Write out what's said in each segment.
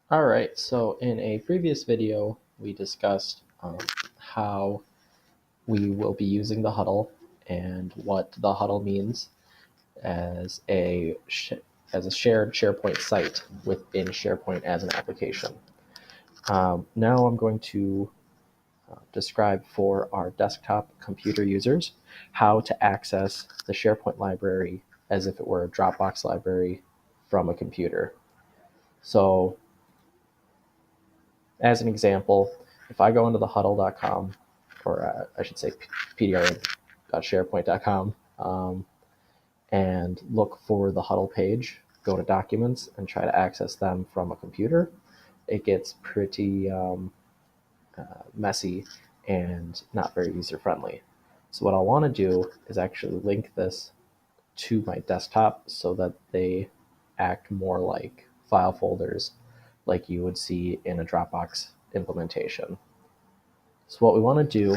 All right, so in a previous video, we discussed how we will be using the huddle and what the huddle means as as a shared SharePoint site within SharePoint as an application. Now I'm going to describe for our desktop computer users how to access the SharePoint library as if it were a Dropbox library from a computer. So as an example, if I go into the huddle.com, or I should say pdr.sharepoint.com, and look for the huddle page, go to documents and try to access them from a computer, it gets pretty messy and not very user friendly. So what I'll want to do is actually link this to my desktop so that they act more like file folders like you would see in a Dropbox implementation. So what we want to do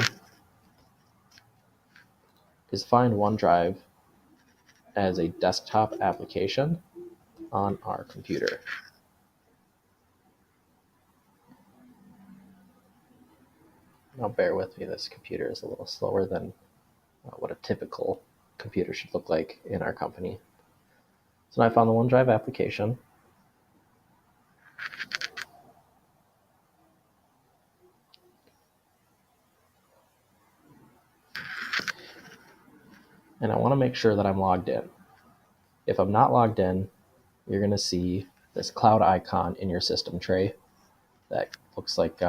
is find OneDrive as a desktop application on our computer. Now bear with me, this computer is a little slower than what a typical computer should look like in our company. So now I found the OneDrive application. And I want to make sure that I'm logged in. If I'm not logged in, you're going to see this cloud icon in your system tray that looks like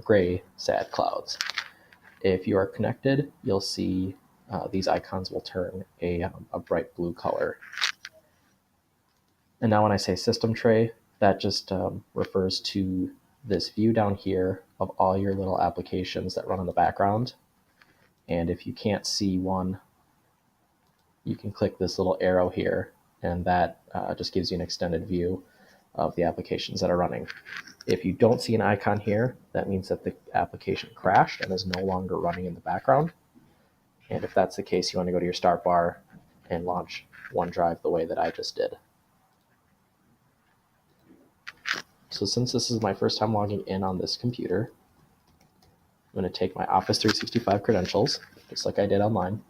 gray, sad clouds. If you are connected, you'll see these icons will turn a bright blue color. And now when I say system tray, that just refers to this view down here of all your little applications that run in the background. And if you can't see one, you can click this little arrow here, and that just gives you an extended view of the applications that are running. If you don't see an icon here, that means that the application crashed and is no longer running in the background. And if that's the case, you want to go to your start bar and launch OneDrive the way that I just did. So since this is my first time logging in on this computer, I'm going to take my Office 365 credentials, just like I did online,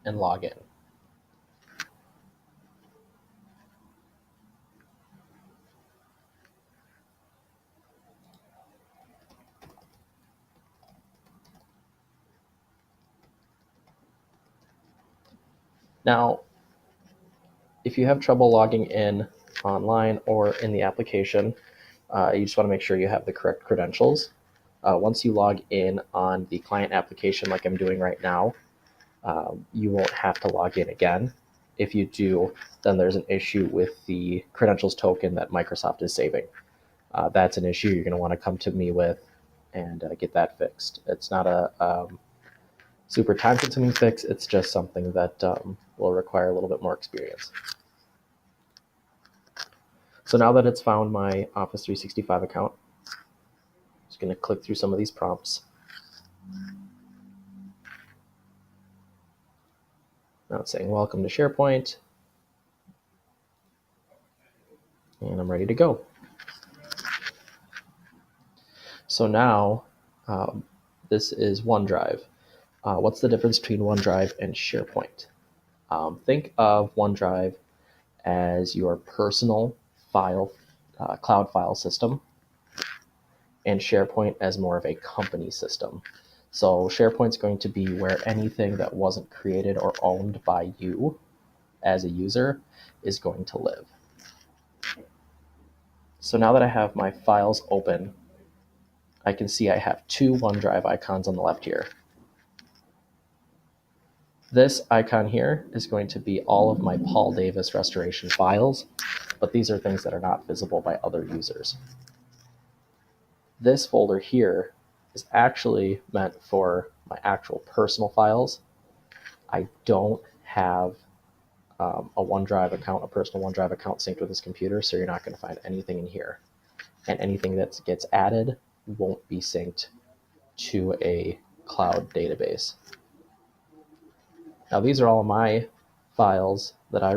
and log in. Now, if you have trouble logging in online or in the application, you just want to make sure you have the correct credentials. Once you log in on the client application like I'm doing right now, you won't have to log in again. If you do, then there's an issue with the credentials token that Microsoft is saving. That's an issue you're going to want to come to me with and get that fixed. It's not a super time-consuming fix. It's just something that will require a little bit more experience. So now that it's found my Office 365 account, I'm just going to click through some of these prompts. Now it's saying, welcome to SharePoint. And I'm ready to go. So now this is OneDrive. What's the difference between OneDrive and SharePoint? Think of OneDrive as your personal file, cloud file system, and SharePoint as more of a company system. So SharePoint's going to be where anything that wasn't created or owned by you as a user is going to live. So now that I have my files open, I can see I have two OneDrive icons on the left here. This icon here is going to be all of my Paul Davis restoration files, but these are things that are not visible by other users. This folder here is actually meant for my actual personal files. I don't have a OneDrive account, a personal OneDrive account synced with this computer, so you're not going to find anything in here. And anything that gets added won't be synced to a cloud database. Now these are all of my files that I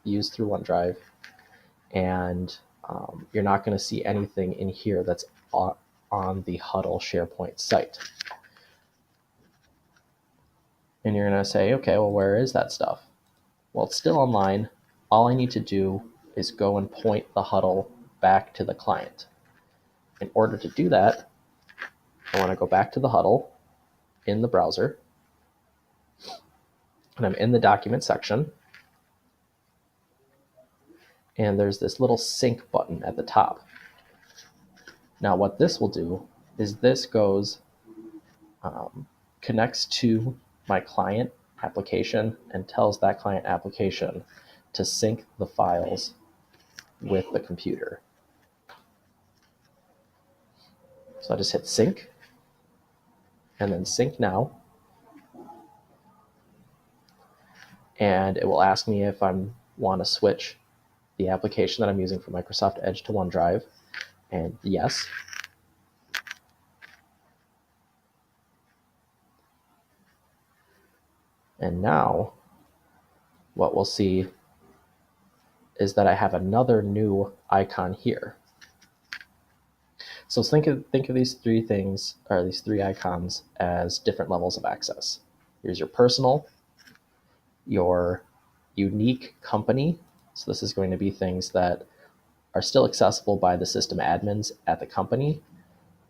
use through OneDrive, and you're not going to see anything in here that's on the Huddle SharePoint site. And you're going to say, okay, well, where is that stuff? Well, it's still online. All I need to do is go and point the Huddle back to the client. In order to do that, I want to go back to the Huddle in the browser, and I'm in the document section, and there's this little sync button at the top. Now what this will do is this goes, connects to my client application and tells that client application to sync the files with the computer. So I just hit sync and then sync now. And it will ask me if I want to switch the application that I'm using for Microsoft Edge to OneDrive, and yes. And now what we'll see is that I have another new icon here. So think of these three things, or these three icons, as different levels of access. Here's your personal, your unique company. So this is going to be things that are still accessible by the system admins at the company,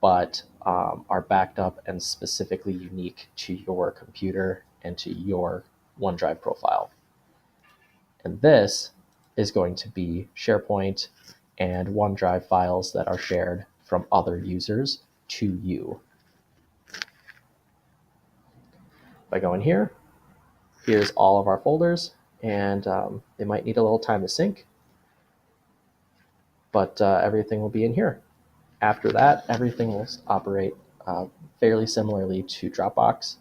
but are backed up and specifically unique to your computer and to your OneDrive profile. And this is going to be SharePoint and OneDrive files that are shared from other users to you. If I go in here, here's all of our folders, and they might need a little time to sync, but everything will be in here. After that, everything will operate fairly similarly to Dropbox.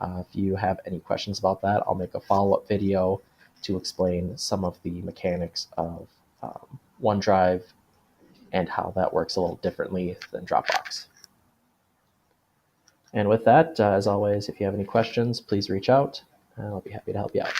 If you have any questions about that, I'll make a follow-up video to explain some of the mechanics of OneDrive and how that works a little differently than Dropbox. And with that, as always, if you have any questions, please reach out, and I'll be happy to help you out.